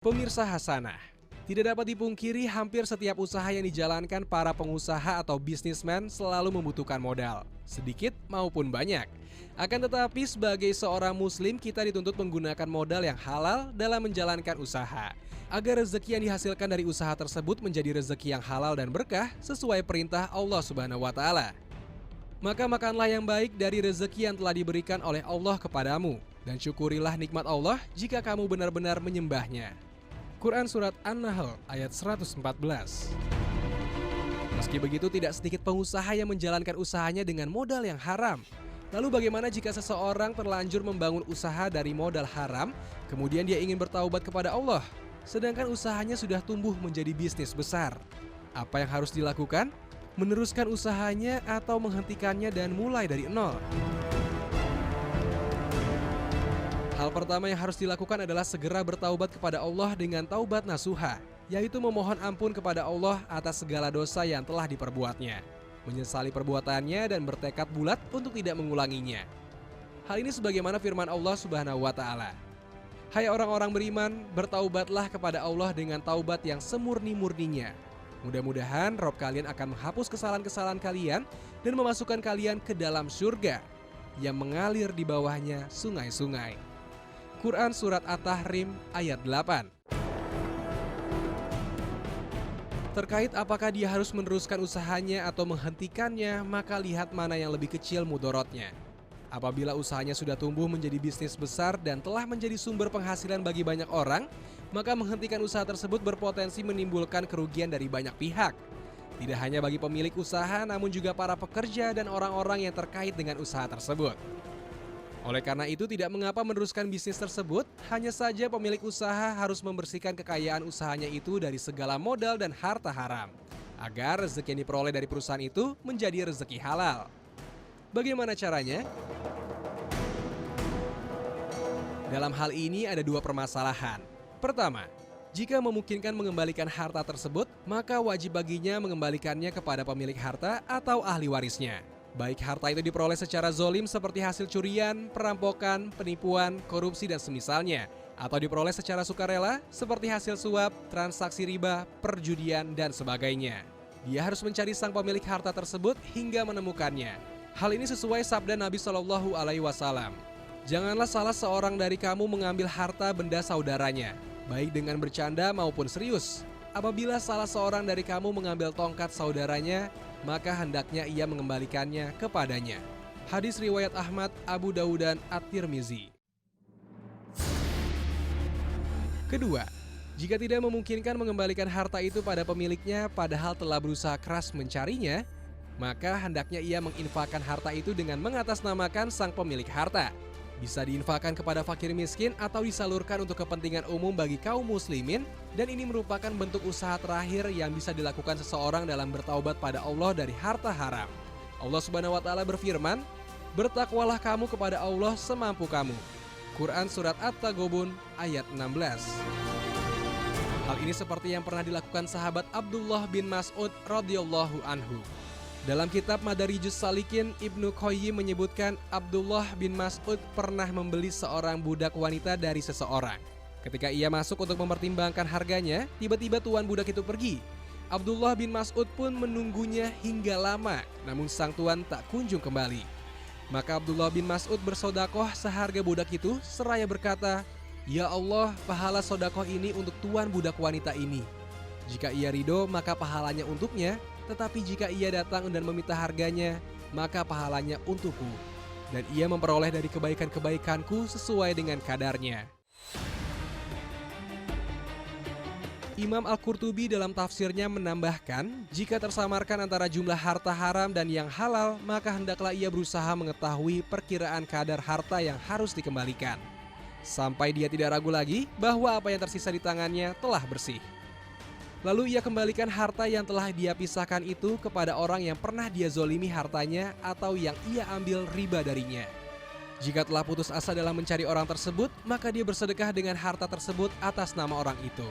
Pemirsa Hasanah, tidak dapat dipungkiri hampir setiap usaha yang dijalankan para pengusaha atau bisnismen selalu membutuhkan modal, sedikit maupun banyak. Akan tetapi sebagai seorang muslim kita dituntut menggunakan modal yang halal dalam menjalankan usaha, agar rezeki yang dihasilkan dari usaha tersebut menjadi rezeki yang halal dan berkah sesuai perintah Allah Subhanahu wa Ta'ala. Maka makanlah yang baik dari rezeki yang telah diberikan oleh Allah kepadamu, dan syukurilah nikmat Allah jika kamu benar-benar menyembahnya. Quran Surat An-Nahl ayat 114. Meski begitu, tidak sedikit pengusaha yang menjalankan usahanya dengan modal yang haram. Lalu bagaimana jika seseorang terlanjur membangun usaha dari modal haram, kemudian dia ingin bertaubat kepada Allah, sedangkan usahanya sudah tumbuh menjadi bisnis besar? Apa yang harus dilakukan? Meneruskan usahanya atau menghentikannya dan mulai dari nol? Hal pertama yang harus dilakukan adalah segera bertaubat kepada Allah dengan taubat nasuha, yaitu memohon ampun kepada Allah atas segala dosa yang telah diperbuatnya, menyesali perbuatannya dan bertekad bulat untuk tidak mengulanginya. Hal ini sebagaimana firman Allah Subhanahu wa Ta'ala, "Hai orang-orang beriman, bertaubatlah kepada Allah dengan taubat yang semurni-murninya. Mudah-mudahan Rabb kalian akan menghapus kesalahan-kesalahan kalian dan memasukkan kalian ke dalam surga yang mengalir di bawahnya sungai-sungai." Quran Surat At-Tahrim ayat 8. Terkait apakah dia harus meneruskan usahanya atau menghentikannya, maka lihat mana yang lebih kecil mudorotnya. Apabila usahanya sudah tumbuh menjadi bisnis besar dan telah menjadi sumber penghasilan bagi banyak orang, maka menghentikan usaha tersebut berpotensi menimbulkan kerugian dari banyak pihak. Tidak hanya bagi pemilik usaha, namun juga para pekerja dan orang-orang yang terkait dengan usaha tersebut. Oleh karena itu, tidak mengapa meneruskan bisnis tersebut, hanya saja pemilik usaha harus membersihkan kekayaan usahanya itu dari segala modal dan harta haram, agar rezeki yang diperoleh dari perusahaan itu menjadi rezeki halal. Bagaimana caranya? Dalam hal ini ada dua permasalahan. Pertama, jika memungkinkan mengembalikan harta tersebut, maka wajib baginya mengembalikannya kepada pemilik harta atau ahli warisnya. Baik harta itu diperoleh secara zolim seperti hasil curian, perampokan, penipuan, korupsi dan semisalnya, atau diperoleh secara sukarela seperti hasil suap, transaksi riba, perjudian dan sebagainya. Dia harus mencari sang pemilik harta tersebut hingga menemukannya. Hal ini sesuai sabda Nabi Shallallahu Alaihi Wasallam. Janganlah salah seorang dari kamu mengambil harta benda saudaranya, baik dengan bercanda maupun serius. Apabila salah seorang dari kamu mengambil tongkat saudaranya, maka hendaknya ia mengembalikannya kepadanya. Hadis riwayat Ahmad, Abu Dawud dan At-Tirmizi. Kedua, jika tidak memungkinkan mengembalikan harta itu pada pemiliknya padahal telah berusaha keras mencarinya, maka hendaknya ia menginfakkan harta itu dengan mengatasnamakan sang pemilik harta. Bisa diinfakkan kepada fakir miskin atau disalurkan untuk kepentingan umum bagi kaum muslimin, dan ini merupakan bentuk usaha terakhir yang bisa dilakukan seseorang dalam bertaubat pada Allah dari harta haram. Allah Subhanahu wa Ta'ala berfirman, "Bertakwalah kamu kepada Allah semampu kamu." Quran Surat At-Taghabun ayat 16. Hal ini seperti yang pernah dilakukan sahabat Abdullah bin Mas'ud radhiyallahu anhu. Dalam kitab Madarijus Salikin, Ibnu Qayyim menyebutkan Abdullah bin Mas'ud pernah membeli seorang budak wanita dari seseorang. Ketika ia masuk untuk mempertimbangkan harganya, tiba-tiba tuan budak itu pergi. Abdullah bin Mas'ud pun menunggunya hingga lama, namun sang tuan tak kunjung kembali. Maka Abdullah bin Mas'ud bersodakoh seharga budak itu seraya berkata, "Ya Allah, pahala sodakoh ini untuk tuan budak wanita ini. Jika ia ridho, maka pahalanya untuknya. Tetapi jika ia datang dan meminta harganya, maka pahalanya untukku. Dan ia memperoleh dari kebaikan-kebaikanku sesuai dengan kadarnya." Imam Al-Qurtubi dalam tafsirnya menambahkan, jika tersamarkan antara jumlah harta haram dan yang halal, maka hendaklah ia berusaha mengetahui perkiraan kadar harta yang harus dikembalikan, sampai dia tidak ragu lagi bahwa apa yang tersisa di tangannya telah bersih. Lalu ia kembalikan harta yang telah dia pisahkan itu kepada orang yang pernah dia zolimi hartanya atau yang ia ambil riba darinya. Jika telah putus asa dalam mencari orang tersebut, maka dia bersedekah dengan harta tersebut atas nama orang itu.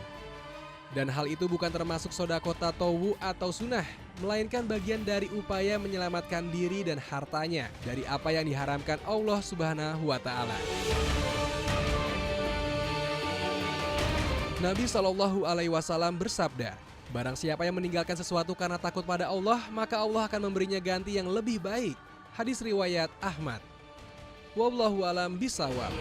Dan hal itu bukan termasuk sedekah tatawwu atau sunnah, melainkan bagian dari upaya menyelamatkan diri dan hartanya dari apa yang diharamkan Allah Subhanahu wa Ta'ala. Nabi Shallallahu Alaihi Wasallam bersabda, barang siapa yang meninggalkan sesuatu karena takut pada Allah, maka Allah akan memberinya ganti yang lebih baik. Hadis riwayat Ahmad. Wallahu alam bisawab.